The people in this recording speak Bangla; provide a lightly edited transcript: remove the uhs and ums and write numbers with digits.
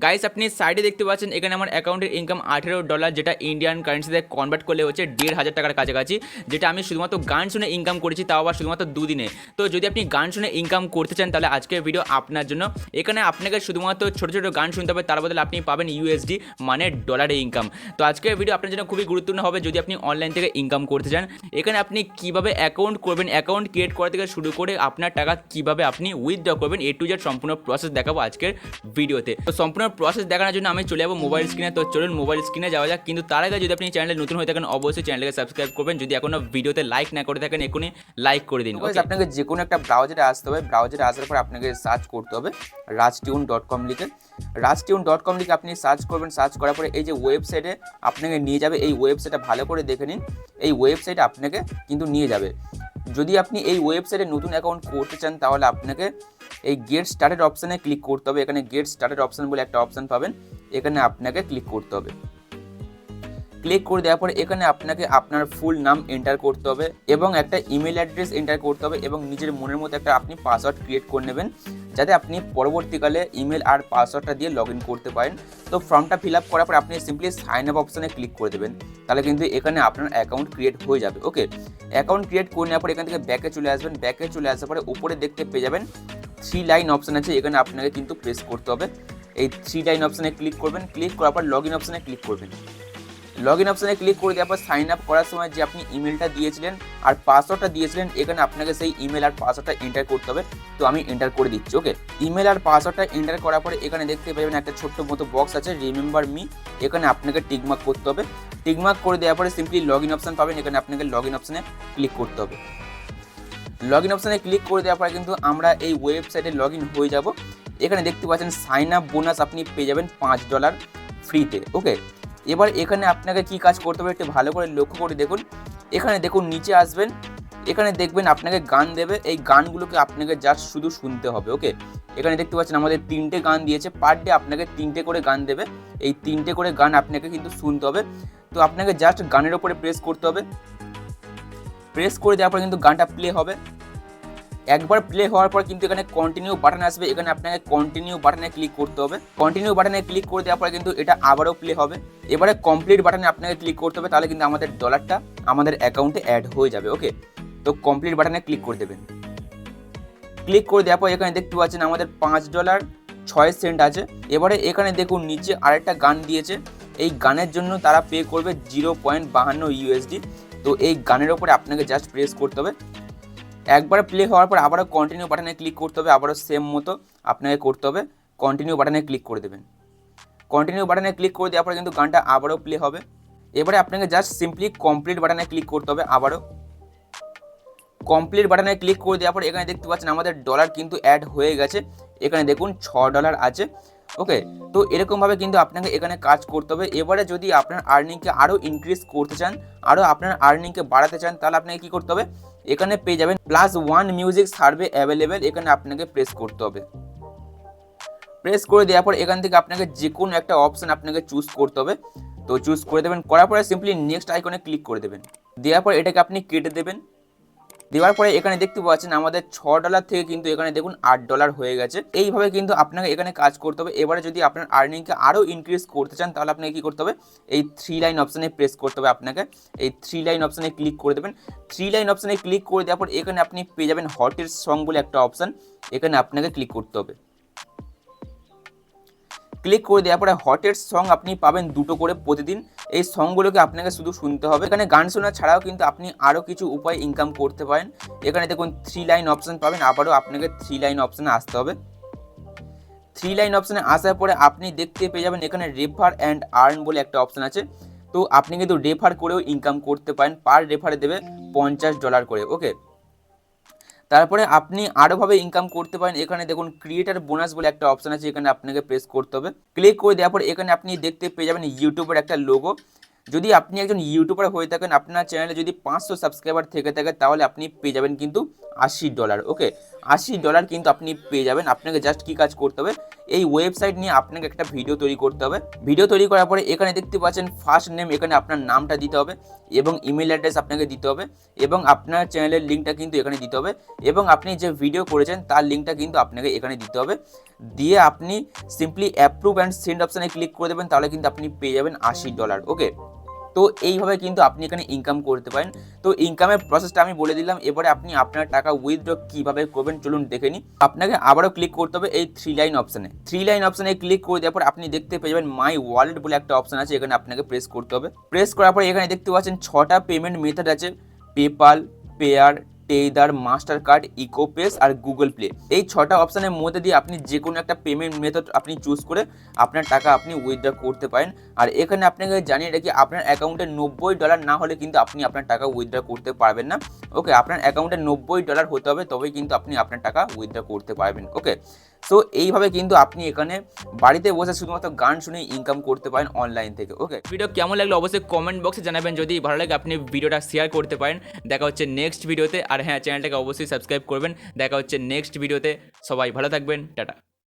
গাইস আপনি সাইডে দেখতে পাচ্ছেন এখানে আমার অ্যাকাউন্টের ইনকাম $18, যেটা ইন্ডিয়ান কারেন্সিতে কনভার্ট করলে হচ্ছে 1,500 টাকার কাছাকাছি, যেটা আমি শুধুমাত্র গান শুনে ইনকাম করেছি, তাও আবার শুধুমাত্র দুদিনে। তো যদি আপনি গান শুনে ইনকাম করতে চান তাহলে আজকের ভিডিও আপনার জন্য। এখানে আপনাকে শুধুমাত্র ছোটো ছোটো গান শুনতে হবে, তার বদলে আপনি পাবেন ইউএসডি মানে ডলারে ইনকাম। তো আজকের ভিডিও আপনার জন্য খুবই গুরুত্বপূর্ণ হবে যদি আপনি অনলাইন থেকে ইনকাম করতে চান। এখানে আপনি কীভাবে অ্যাকাউন্ট করবেন, অ্যাকাউন্ট ক্রিয়েট করা থেকে শুরু করে আপনার টাকা কীভাবে আপনি উইথড্র করবেন, A to Z সম্পূর্ণ প্রসেস দেখাবো আজকের ভিডিওতে। তো সম্পূর্ণ প্রসেস দেখানোর জন্য আমি চলে যাবো মোবাইল স্ক্রিনে। তো চলুন মোবাইল স্ক্রিনে যাওয়া যাক, কিন্তু তার আগে যদি আপনি চ্যানেলে নতুন হয়ে থাকেন অবশ্যই চ্যানেলকে সাবস্ক্রাইব করবেন। যদি এখনো ভিডিওতে লাইক না করে থাকেন এখনই লাইক করে দিন। আপনাকে যে কোনো একটা ব্রাউজারে আসতে হবে, ব্রাউজারে আসার পর আপনাকে সার্চ করতে হবে rajtune.com লিখে। rajtune.com লিখে আপনি সার্চ করবেন। সার্চ করার পরে এই যে ওয়েবসাইটে আপনাকে নিয়ে যাবে, এই ওয়েবসাইটটা ভালো করে দেখে নিন। এই ওয়েবসাইটে আপনাকে কিন্তু নিয়ে যাবে। যদি আপনি এই ওয়েবসাইটে নতুন অ্যাকাউন্ট করতে চান তাহলে আপনাকে এই গেট স্টার্টেড অপশানে ক্লিক করতে হবে। এখানে গেট স্টার্টেড অপশান বলে একটা অপশান পাবেন, এখানে আপনাকে ক্লিক করতে হবে। ক্লিক করে দেওয়ার পরে এখানে আপনাকে আপনার ফুল নাম এন্টার করতে হবে এবং একটা ইমেল অ্যাড্রেস এন্টার করতে হবে এবং নিজের মনের মতো একটা আপনি পাসওয়ার্ড ক্রিয়েট করে নেবেন, যাতে আপনি পরবর্তীকালে ইমেল আর পাসওয়ার্ডটা দিয়ে লগ ইন করতে পারেন। তো ফর্মটা ফিল আপ করার পর আপনি সিম্পলি সাইন আপ অপশানে ক্লিক করে দেবেন, তাহলে কিন্তু এখানে আপনার অ্যাকাউন্ট ক্রিয়েট হয়ে যাবে। ওকে, অ্যাকাউন্ট ক্রিয়েট করে নেওয়ার পর এখান থেকে ব্যাকে চলে আসবেন। ব্যাকে চলে আসার পরে উপরে দেখতে পেয়ে যাবেন 3 লাইন অপশান আছে, এখানে আপনাকে কিন্তু প্রেস করতে হবে। এই 3 লাইন অপশানে ক্লিক করবেন। ক্লিক করার পর লগ ইন অপশানে ক্লিক করবেন। লগ ইন অপশানে ক্লিক করে দেওয়ার পর সাইন আপ করার সময় যে আপনি ইমেলটা দিয়েছিলেন আর পাসওয়ার্ডটা দিয়েছিলেন, এখানে আপনাকে সেই ইমেল আর পাসওয়ার্ডটা এন্টার করতে হবে। তো আমি এন্টার করে দিচ্ছি। ওকে, ইমেল আর পাসওয়ার্ডটা এন্টার করার পরে এখানে দেখতে পাবেন একটা ছোট্ট মতো বক্স আছে, রিমেম্বার মি। এখানে আপনাকে টিকমার্ক করতে হবে। টিকমার্ক করে দেওয়ার পরে সিম্পলি লগ ইন অপশান পাবেন, এখানে আপনাকে লগ ইন অপশানে ক্লিক করতে হবে। লগ ইন অপশানে ক্লিক করে দেওয়ার পরে কিন্তু আমরা এই ওয়েবসাইটে লগ ইন হয়ে যাব। এখানে দেখতে পাচ্ছেন সাইন আপ বোনাস আপনি পেয়ে যাবেন $5 ফ্রিতে। ওকে, এবার এখানে আপনাকে কি কাজ করতে হবে একটু ভালো করে লক্ষ্য করে দেখুন। এখানে দেখুন নিচে আসবেন, এখানে দেখবেন আপনাকে গান দেবে, এই গানগুলোকে আপনাকে জাস্ট শুধু শুনতে হবে। ওকে, এখানে দেখতে পাচ্ছেন আমাদের 3টে গান দিয়েছে, পার ডে আপনাকে 3টে করে গান দেবে। এই 3টে করে গান আপনাকে কিন্তু শুনতে হবে। তো আপনাকে জাস্ট গানের ওপরে প্রেস করতে হবে। প্রেস করে দেওয়ার পর কিন্তু গানটা প্লে হবে। একবার প্লে হওয়ার পর কিন্তু এখানে কন্টিনিউ বাটন আসবে, এখানে আপনাকে কন্টিনিউ বাটনে ক্লিক করতে হবে। কন্টিনিউ বাটনে ক্লিক করে দেওয়ার পরে কিন্তু এটা আবারও প্লে হবে। এবারে কমপ্লিট বাটনে আপনাকে ক্লিক করতে হবে, তাহলে কিন্তু আমাদের ডলারটা আমাদের অ্যাকাউন্টে অ্যাড হয়ে যাবে। ওকে, তো কমপ্লিট বাটনে ক্লিক করে দেবেন। ক্লিক করে দেওয়ার পর এখানে দেখতে পাচ্ছেন আমাদের $5.06 আছে। এবারে এখানে দেখুন নিচে আরেকটা গান দিয়েছে, এই গানের জন্য তারা পে করবে 0.52 USD। তো এই গানের ওপরে আপনাকে জাস্ট প্রেস করতে হবে। একবার প্লে হওয়ার পর আবারও কন্টিনিউ বাটনে ক্লিক করতে হবে, আবারও সেম মতো আপনাকে করতে হবে। কন্টিনিউ বাটনে ক্লিক করে দেবেন। কন্টিনিউ বাটনে ক্লিক করে দেওয়ার পরে কিন্তু গানটা আবারও প্লে হবে। এবারে আপনাকে জাস্ট সিম্পলি কমপ্লিট বাটনে ক্লিক করতে হবে। আবারও কমপ্লিট বাটনে ক্লিক করে দেওয়ার পর এখানে দেখতে পাচ্ছেন আমাদের ডলার কিন্তু অ্যাড হয়ে গেছে। এখানে দেখুন $6 আছে। ওকে, তো এরকমভাবে কিন্তু আপনাকে এখানে কাজ করতে হবে। এবারে যদি আপনার আর্নিংকে আরও ইনক্রিজ করতে চান, আরও আপনার আর্নিংকে বাড়াতে চান, তাহলে আপনাকে কী করতে হবে, এখানে পেয়ে যাবেন +1 মিউজিক সার্ভে অ্যাভেলেবেল, এখানে আপনাকে প্রেস করতে হবে। প্রেস করে দেওয়ার পর এখান থেকে আপনাকে যে কোনো একটা অপশান আপনাকে চুজ করতে হবে। তো চুজ করে দেবেন, করার পরে সিম্পলি নেক্সট আইকনে ক্লিক করে দেবেন। দেওয়ার পর এটাকে আপনি কেটে দেবেন। দেওয়ার পরে এখানে দেখতে পাচ্ছেন আমাদের $6 থেকে কিন্তু এখানে দেখুন $8 হয়ে গেছে। এইভাবে কিন্তু আপনাকে এখানে কাজ করতে হবে। এবারে যদি আপনার আর্নিংকে আরও ইনক্রিজ করতে চান তাহলে আপনাকে কী করতে হবে, এই 3 লাইন অপশানে প্রেস করতে হবে। আপনাকে এই 3 লাইন অপশানে ক্লিক করে দেবেন। 3 লাইন অপশানে ক্লিক করে দেওয়ার পর এখানে আপনি পেয়ে যাবেন হটেস্ট সং বলে একটা অপশান, এখানে আপনাকে ক্লিক করতে হবে। ক্লিক করে দেওয়ার পরে হটেস্ট সং আপনি পাবেন 2টো করে প্রতিদিন। এই সংগুলোকে আপনাকে শুধু শুনতে হবে। এখানে গান শোনা ছাড়াও কিন্তু আপনি আরও কিছু উপায় ইনকাম করতে পারেন। এখানে দেখুন 3 লাইন অপশান পাবেন, আবারও আপনাকে 3 লাইন অপশানে আসতে হবে। 3 লাইন অপশানে আসার পরে আপনি দেখতে পেয়ে যাবেন এখানে রেফার অ্যান্ড আর্ন বলে একটা অপশান আছে। তো আপনি কিন্তু রেফার করেও ইনকাম করতে পারেন, পার রেফারে দেবে $50 করে। ওকে, তারপরে আপনি আরোভাবে ইনকাম করতে পারেন। এখানে দেখুন ক্রিয়েটার বোনাস বলে একটা অপশান আছে, এখানে আপনাকে প্রেস করতে হবে। ক্লিক করে দেওয়ার পর এখানে আপনি দেখতে পেয়ে যাবেন ইউটিউবের একটা লোগো। যদি আপনি একজন ইউটিউবার হয়ে থাকেন, আপনার চ্যানেলে যদি 500 সাবস্ক্রাইবার থেকে থাকে, তাহলে আপনি পেয়ে যাবেন কিন্তু $80। ওকে, $80 কিন্তু আপনি পেয়ে যাবেন। আপনাকে জাস্ট কী কাজ করতে হবে, এই ওয়েবসাইট নিয়ে আপনাকে একটা ভিডিও তৈরি করতে হবে। ভিডিও তৈরি করার পরে এখানে দেখতে পাচ্ছেন ফার্স্ট নেম, এখানে আপনার নামটা দিতে হবে এবং ইমেল অ্যাড্রেস আপনাকে দিতে হবে এবং আপনার চ্যানেলের লিঙ্কটা কিন্তু এখানে দিতে হবে এবং আপনি যে ভিডিও করেছেন তার লিঙ্কটা কিন্তু আপনাকে এখানে দিতে হবে। দিয়ে আপনি সিম্পলি অ্যাপ্রুভ অ্যান্ড সেন্ড অপশানে ক্লিক করে দেবেন, তাহলে কিন্তু আপনি পেয়ে যাবেন $80। ওকে, তো এইভাবে কিন্তু আপনি এখানে ইনকাম করতে পারেন। তো ইনকামের প্রসেসটা আমি বলে দিলাম, এবারে আপনি আপনার টাকা উইথড্র কীভাবে করবেন চলুন দেখে নিই। আপনাকে আবারও ক্লিক করতে হবে এই 3 লাইন অপশানে। 3 লাইন অপশানে ক্লিক করে দেওয়ার পর আপনি দেখতে পেয়ে যাবেন মাই ওয়ালেট বলে একটা অপশান আছে, এখানে আপনাকে প্রেস করতে হবে। প্রেস করার পর এখানে দেখতে পাচ্ছেন 6টা পেমেন্ট মেথড আছে, পেপাল, পেয়ার, টেইদার, মাস্টার কার্ড, ইকোপেস আর গুগল প্লে। এই 6টা অপশানের মধ্যে দিয়ে আপনি যে কোনো একটা পেমেন্ট মেথড আপনি চুজ করে আপনার টাকা আপনি উইথড্র করতে পারেন। আর এখানে আপনাকে জানিয়ে রাখি, আপনার অ্যাকাউন্টে $90 না হলে কিন্তু আপনি আপনার টাকা উইথড্র করতে পারবেন না। ওকে, আপনার অ্যাকাউন্টে $90 হতে হবে, তবেই কিন্তু আপনি আপনার টাকা উইথড্র করতে পারবেন। ওকে, সো এইভাবে কিন্তু আপনি এখানে বাড়িতে বসে শুধুমাত্র গান শুনে ইনকাম করতে পারেন অনলাইন থেকে। ওকে, ভিডিও কেমন লাগলো অবশ্যই কমেন্ট বক্সে জানাবেন। যদি ভালো লাগে আপনি ভিডিওটা শেয়ার করতে পারেন। দেখা হচ্ছে নেক্সট ভিডিওতে। আর হ্যাঁ, চ্যানেলটাকে অবশ্যই সাবস্ক্রাইব করবেন। দেখা হচ্ছে নেক্সট ভিডিওতে। সবাই ভালো থাকবেন, টাটা।